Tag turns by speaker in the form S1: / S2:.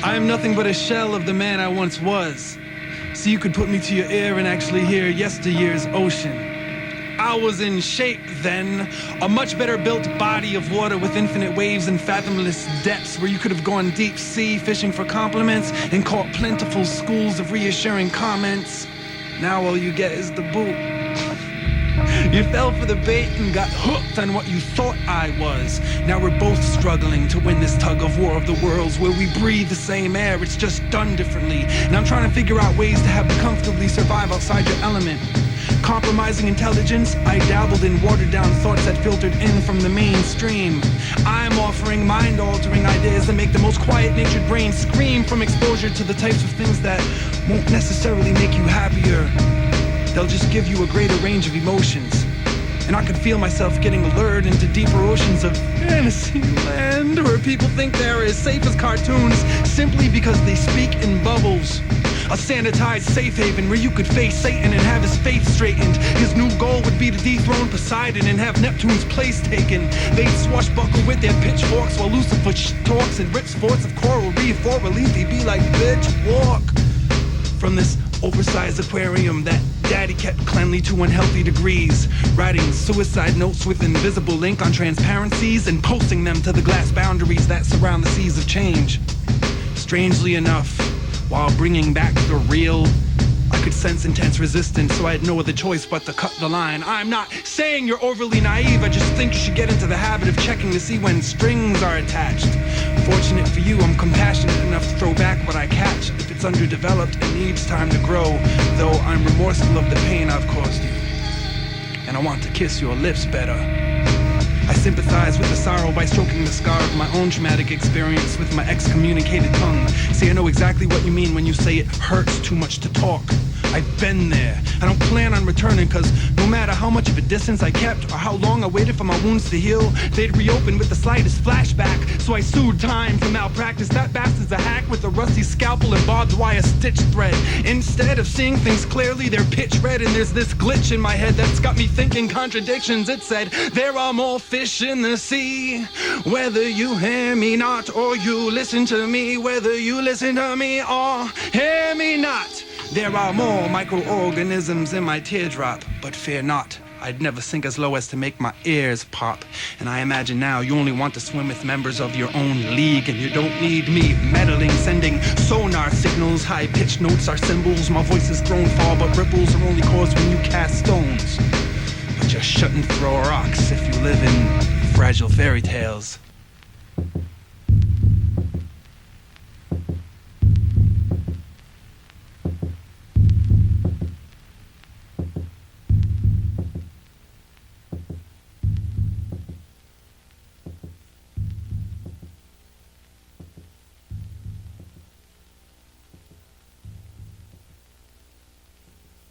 S1: I am nothing but a shell of the man I once was. So you could put me to your ear and actually hear yesteryear's ocean. I was in shape then, a much better built body of water with infinite waves and fathomless depths where you could have gone deep sea fishing for compliments and caught plentiful schools of reassuring comments. Now all you get is the boot. You fell for the bait and got hooked on what you thought I was. Now we're both struggling to win this tug of war of the worlds where we breathe the same air, it's just done differently. And I'm trying to figure out ways to have to comfortably survive outside your element. Compromising intelligence, I dabbled in watered-down thoughts that filtered in from the mainstream. I'm offering mind-altering ideas that make the most quiet-natured brain scream from exposure to the types of things that won't necessarily make you happier. They'll just give you a greater range of emotions. And I could feel myself getting lured into deeper oceans of fantasy land where people think they're as safe as cartoons simply because they speak in bubbles. A sanitized safe haven where you could face Satan and have his faith straightened. His new goal would be to dethrone Poseidon and have Neptune's place taken. They'd swashbuckle with their pitchforks while Lucifer talks and rips forts of coral reef for relief. He'd be like, bitch, walk from this oversized aquarium that daddy kept cleanly to unhealthy degrees, writing suicide notes with invisible ink on transparencies and posting them to the glass boundaries that surround the seas of change. Strangely enough, while bringing back the real, I could sense intense resistance, so I had no other choice but to cut the line. I'm not saying you're overly naive, I just think you should get into the habit of checking to see when strings are attached. Fortunate for you, I'm compassionate enough to throw back what I catch. If it's underdeveloped, it needs time to grow, though I'm remorseful of the pain I've caused you. And I want to kiss your lips better. I sympathize with the sorrow by stroking the scar of my own traumatic experience with my excommunicated tongue. See, I know exactly what you mean when you say it hurts too much to talk. I've been there. I don't plan on returning, cause no matter how much of a distance I kept or how long I waited for my wounds to heal, they'd reopen with the slightest flashback. So I sued time for malpractice. That bastard's a hack with a rusty scalpel and barbed wire stitch thread. Instead of seeing things clearly, they're pitch red, and there's this glitch in my head that's got me thinking contradictions. It said, there are more fish in the sea, whether you hear me not or you listen to me, whether you listen to me or hear me not. There are more microorganisms in my teardrop, but fear not, I'd never sink as low as to make my ears pop. And I imagine now you only want to swim with members of your own league, and you don't need me meddling, sending sonar signals. High-pitched notes are symbols, my voice is thrown far, but ripples are only caused when you cast stones. But you shouldn't throw rocks if you live in fragile fairy tales.